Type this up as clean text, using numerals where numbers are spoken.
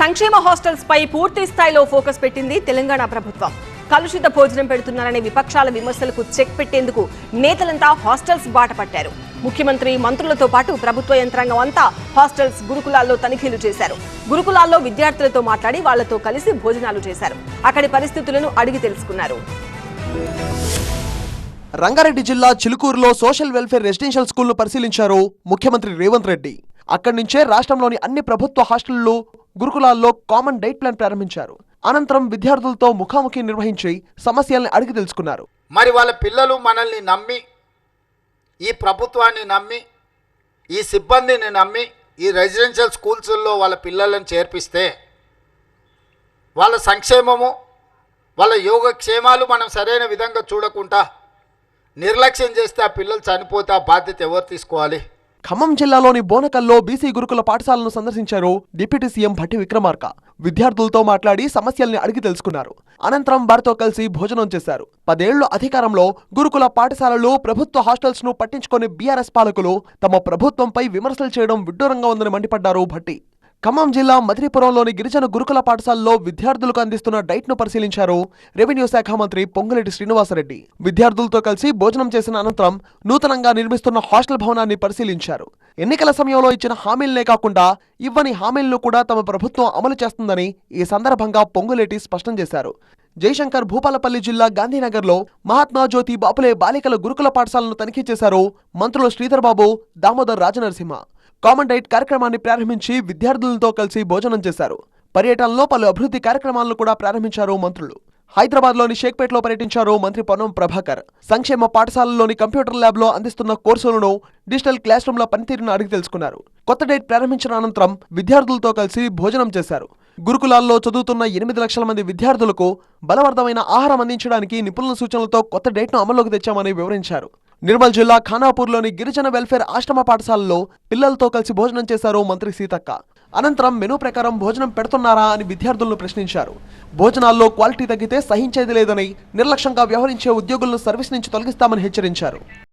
సంక్షేమ హాస్టల్స్ పై పూర్తి స్థాయిలో ఫోకస్ పెట్టింది తెలంగాణ ప్రభుత్వం. కలుషిత భోజనం పెడుతున్నారనే విపక్షాల విమర్శలకు చెక్ పెట్టేందుకు నేతలంతా హాస్టల్స్ బాట పట్టారు. ముఖ్యమంత్రి, మంత్రులతో పాటు ప్రభుత్వ యంత్రాంగం అంతా హాస్టల్స్, గురుకులాల్లో తనిఖీలు చేశారు. గురుకులాల్లో విద్యార్థులతో మాట్లాడి వాళ్లతో కలిసి భోజనాలు చేశారు. అక్కడి పరిస్థితులను అడిగి తెలుసుకున్నారు. రంగారెడ్డి జిల్లా చిలుకూరులో సోషల్ వెల్ఫేర్ రెసిడెన్షియల్ స్కూల్ను పరిశీలించారు ముఖ్యమంత్రి రేవంత్ రెడ్డి. అక్కడి నుంచే రాష్ట్రంలోని అన్ని ప్రభుత్వ హాస్టళ్లు, గురుకులాల్లో కామన్ డైట్ ప్లాన్ ప్రారంభించారు. అనంతరం విద్యార్థులతో ముఖాముఖి నిర్వహించి సమస్యల్ని అడిగి తెలుసుకున్నారు. మరి వాళ్ళ పిల్లలు మనల్ని నమ్మి, ఈ ప్రభుత్వాన్ని నమ్మి, ఈ సిబ్బందిని నమ్మి ఈ రెసిడెన్షియల్ స్కూల్స్లో వాళ్ళ పిల్లలను చేర్పిస్తే వాళ్ళ సంక్షేమము, వాళ్ళ యోగక్షేమాలు మనం సరైన విధంగా చూడకుండా నిర్లక్ష్యం చేస్తే ఆ పిల్లలు చనిపోతే ఆ బాధ్యత ఎవరు తీసుకోవాలి? ఖమ్మం జిల్లాలోని బోనకల్లో బీసీ గురుకుల పాఠశాలను సందర్శించారు డిప్యూటీ సీఎం భట్టి విక్రమార్క. విద్యార్థులతో మాట్లాడి సమస్యల్ని అడిగి తెలుసుకున్నారు. అనంతరం వారితో కలిసి భోజనం చేశారు. 10 ఏళ్లు అధికారంలో గురుకుల పాఠశాలలు, ప్రభుత్వ హాస్టల్స్ ను పట్టించుకునే బీఆర్ఎస్ పాలకులు తమ ప్రభుత్వంపై విమర్శలు చేయడం విడ్డూరంగా ఉందని మండిపడ్డారు భట్టి. ఖమ్మం జిల్లా మదిరిపురంలోని గిరిజన గురుకుల పాఠశాలలో విద్యార్థులకు అందిస్తున్న డైట్ ను పరిశీలించారు రెవెన్యూ శాఖ మంత్రి పొంగులేటి శ్రీనివాసరెడ్డి. విద్యార్థులతో కలిసి భోజనం చేసిన అనంతరం నూతనంగా నిర్మిస్తున్న హాస్టల్ భవనాన్ని పరిశీలించారు. ఎన్నికల సమయంలో ఇచ్చిన హామీలనే కాకుండా ఇవ్వని హామీలను కూడా తమ ప్రభుత్వం అమలు చేస్తుందని ఈ సందర్భంగా పొంగులేటి స్పష్టం చేశారు. జయశంకర్ భూపాలపల్లి జిల్లా గాంధీనగర్లో మహాత్మా జ్యోతి బాపులే బాలికల గురుకుల పాఠశాలను తనిఖీ చేశారు మంత్రులు శ్రీధర్ బాబు, దామోదర్ రాజనరసింహ. కామన్ డైట్ కార్యక్రమాన్ని ప్రారంభించి విద్యార్థులతో కలిసి భోజనం చేశారు. పర్యటనలో పలు అభివృద్ధి కార్యక్రమాలను కూడా ప్రారంభించారు మంత్రులు. హైదరాబాద్లోని షేక్పేటలో పర్యటించారు మంత్రి పొన్నం ప్రభాకర్. సంక్షేమ పాఠశాలలోని కంప్యూటర్ ల్యాబ్లో అందిస్తున్న కోర్సులను, డిజిటల్ క్లాస్ రూమ్ల పనితీరును అడిగి తెలుసుకున్నారు. కొత్త డైట్ ప్రారంభించిన అనంతరం విద్యార్థులతో కలిసి భోజనం చేశారు. గురుకులాల్లో చదువుతున్న 8 లక్షల మంది విద్యార్థులకు బలవర్ధమైన ఆహారం అందించడానికి నిపుణుల సూచనలతో కొత్త డైట్ను అమల్లోకి తెచ్చామని వివరించారు. నిర్మల్ జిల్లా ఖానాపూర్లోని గిరిజన వెల్ఫేర్ ఆశ్రమ పాఠశాలలో పిల్లలతో కలిసి భోజనం చేశారు మంత్రి సీతక్క. అనంతరం మెనూ ప్రకారం భోజనం పెడుతున్నారా అని విద్యార్థులను ప్రశ్నించారు. భోజనాల్లో క్వాలిటీ తగ్గితే సహించేది లేదని, నిర్లక్ష్యంగా వ్యవహరించే ఉద్యోగులను సర్వీస్ నుంచి తొలగిస్తామని హెచ్చరించారు.